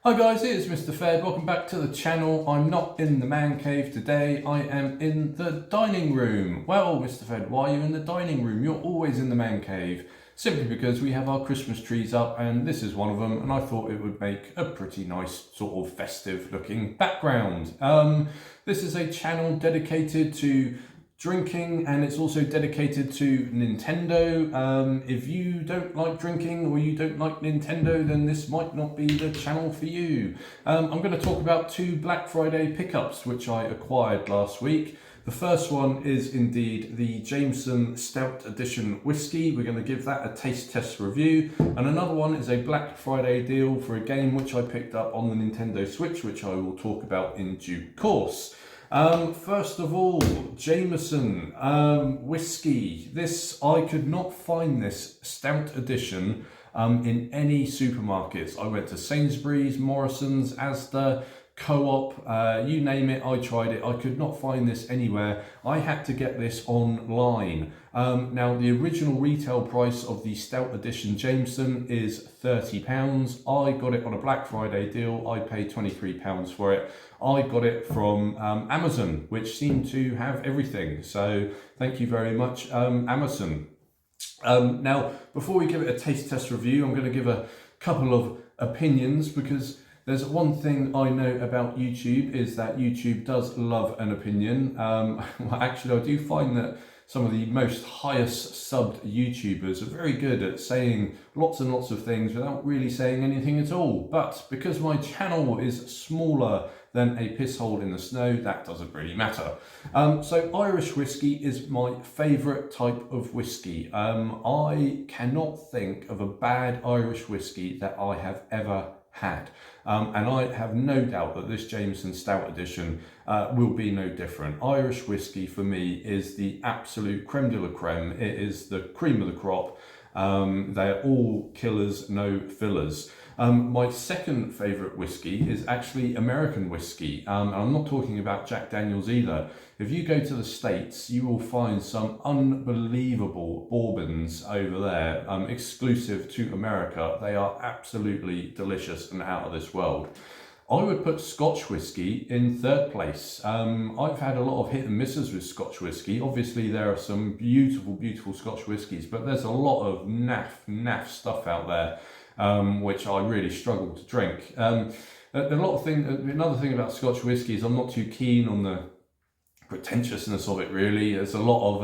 Hi guys, it is Mr. Fed. Welcome back to the channel. I'm not in the man cave today. I am in the dining room. Well, Mr. Fed, why are you in the dining room? You're always in the man cave. Simply because we have our Christmas trees up and this is one of them, and I thought it would make a pretty nice sort of festive looking background. This is a channel dedicated to drinking, and it's also dedicated to Nintendo. If you don't like drinking or you don't like Nintendo, then this might not be the channel for you. I'm going to talk about two Black Friday pickups which I acquired last week. The first one is indeed the Jameson Stout Edition whiskey. We're going to give that a taste test review. And another one is a Black Friday deal for a game which I picked up on the Nintendo Switch, which I will talk about in due course. First of all, Jameson whiskey. I could not find this Stout Edition in any supermarkets. I went to Sainsbury's, Morrison's, Asda, Co-op, you name it, I tried it. I could not find this anywhere. I had to get this online. Now, the original retail price of the Stout Edition Jameson is £30. I got it on a Black Friday deal. I paid £23 for it. I got it from Amazon, which seemed to have everything. So thank you very much, Amazon. Now, before we give it a taste test review, I'm going to give a couple of opinions, because there's one thing I know about YouTube, is that YouTube does love an opinion. Well, actually, I do find that some of the most highest subbed YouTubers are very good at saying lots and lots of things without really saying anything at all. But because my channel is smaller than a piss hole in the snow, that doesn't really matter. So Irish whiskey is my favourite type of whiskey. I cannot think of a bad Irish whiskey that I have ever had. And I have no doubt that this Jameson Stout Edition will be no different. Irish whiskey for me is the absolute creme de la creme. It is the cream of the crop. They're all killers, no fillers. My second favourite whiskey is actually American whiskey. And I'm not talking about Jack Daniels either. If you go to the States, you will find some unbelievable bourbons over there, exclusive to America. They are absolutely delicious and out of this world. I would put Scotch whiskey in third place. I've had a lot of hit and misses with Scotch whiskey. Obviously, there are some beautiful, beautiful Scotch whiskies, but there's a lot of naff stuff out there, which I really struggle to drink. Another thing about Scotch whiskey is I'm not too keen on the pretentiousness of it, really. There's a lot of,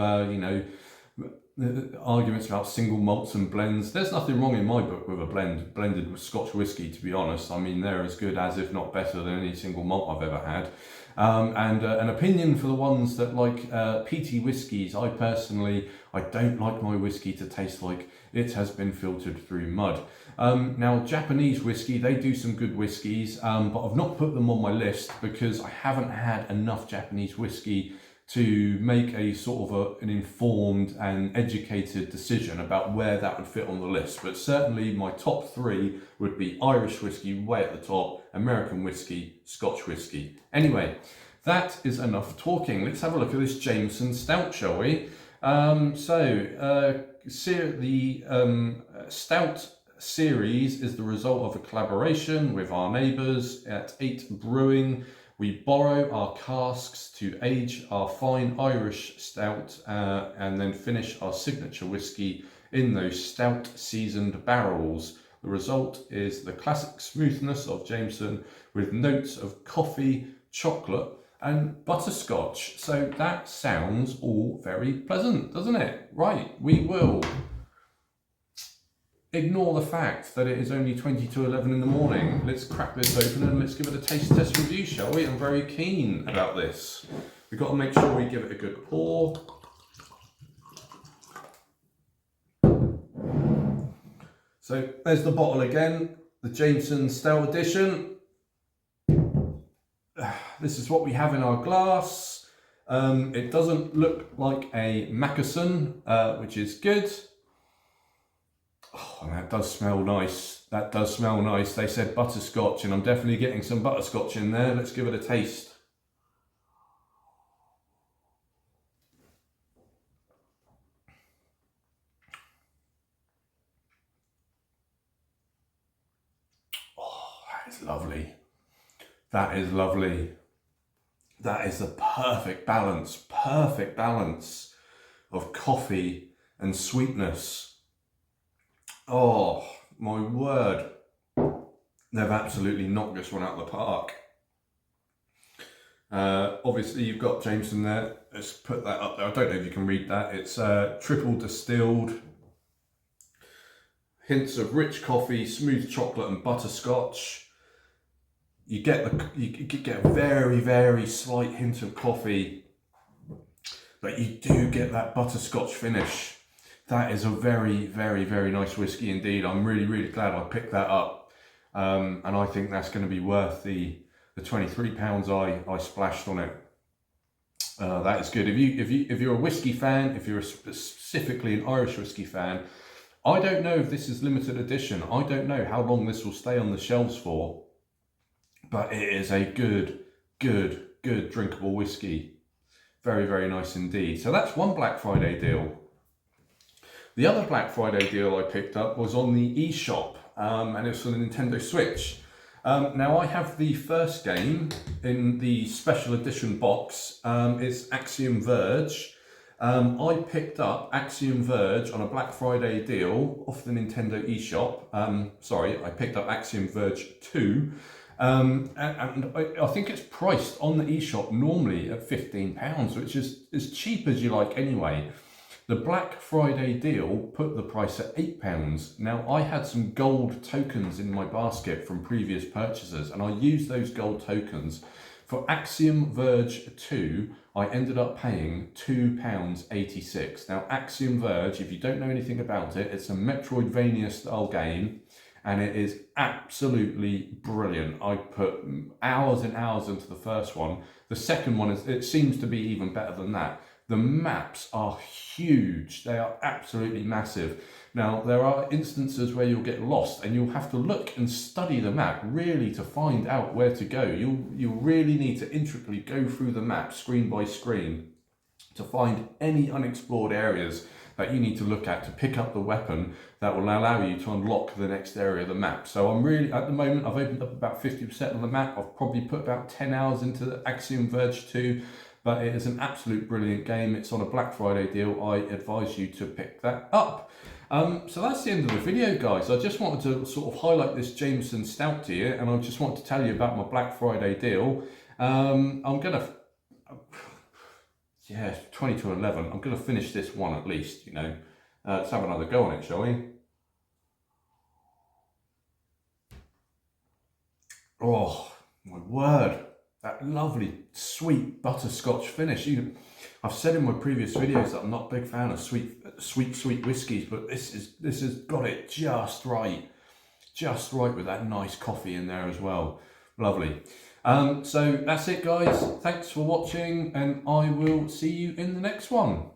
arguments about single malts and blends. There's nothing wrong in my book with a blended with Scotch whiskey, to be honest. I mean, they're as good as, if not better than, any single malt I've ever had. And an opinion for the ones that like peaty whiskies. I don't like my whiskey to taste like it has been filtered through mud. Now, Japanese whiskey, they do some good whiskies, but I've not put them on my list because I haven't had enough Japanese whiskey to make a sort of an informed and educated decision about where that would fit on the list. But certainly my top three would be Irish whiskey way at the top, American whiskey, Scotch whiskey. Anyway, that is enough talking. Let's have a look at this Jameson Stout, shall we? The Stout series is the result of a collaboration with our neighbours at 8 Brewing. We borrow our casks to age our fine Irish stout and then finish our signature whiskey in those stout seasoned barrels. The result is the classic smoothness of Jameson with notes of coffee, chocolate and butterscotch. So that sounds all very pleasant, doesn't it? Right, we will ignore the fact that it is only 20 to 11 in the morning. Let's crack this open and let's give it a taste test review, shall we? I'm very keen about this. We've got to make sure we give it a good pour. So there's the bottle again, the Jameson Stout Edition. This is what we have in our glass. It doesn't look like a Macusson, which is good. Oh, that does smell nice. That does smell nice. They said butterscotch, and I'm definitely getting some butterscotch in there. Let's give it a taste. Oh, that is lovely. That is lovely. That is the perfect balance of coffee and sweetness. Oh, my word. They've absolutely knocked this one out of the park. Obviously you've got Jameson there. Let's put that up there. I don't know if you can read that. It's triple distilled. Hints of rich coffee, smooth chocolate and butterscotch. You get a very, very slight hint of coffee, but you do get that butterscotch finish. That is a very, very, very nice whiskey indeed. I'm really, really glad I picked that up, and I think that's going to be worth the £23 I splashed on it. That is good. If you're a whiskey fan, if you're specifically an Irish whiskey fan, I don't know if this is limited edition. I don't know how long this will stay on the shelves for, but it is a good drinkable whiskey. Very, very nice indeed. So that's one Black Friday deal. The other Black Friday deal I picked up was on the eShop, and it's for the Nintendo Switch. Now I have the first game in the special edition box. It's Axiom Verge. I picked up Axiom Verge on a Black Friday deal off the Nintendo eShop. Sorry, I picked up Axiom Verge 2. And I think it's priced on the eShop normally at £15, which is as cheap as you like anyway. The Black Friday deal put the price at £8. Now I had some gold tokens in my basket from previous purchases, and I used those gold tokens. For Axiom Verge 2, I ended up paying £2.86. Now Axiom Verge, if you don't know anything about it, it's a Metroidvania style game, and it is absolutely brilliant. I put hours and hours into the first one. The second one, it seems to be even better than that. The maps are huge. They are absolutely massive. Now, there are instances where you'll get lost and you'll have to look and study the map really to find out where to go. You'll really need to intricately go through the map screen by screen to find any unexplored areas that you need to look at to pick up the weapon that will allow you to unlock the next area of the map. So I'm really, at the moment, I've opened up about 50% of the map. I've probably put about 10 hours into the Axiom Verge 2. But it is an absolute brilliant game. It's on a Black Friday deal. I advise you to pick that up. So that's the end of the video, guys. I just wanted to sort of highlight this Jameson Stout to you, and I just want to tell you about my Black Friday deal. I'm gonna, yeah, 22.11. I'm gonna finish this one at least. You know, let's have another go on it, shall we? Oh my word! That lovely, sweet butterscotch finish. I've said in my previous videos that I'm not a big fan of sweet whiskies, but this has got it just right with that nice coffee in there as well. Lovely. So that's it, guys. Thanks for watching, and I will see you in the next one.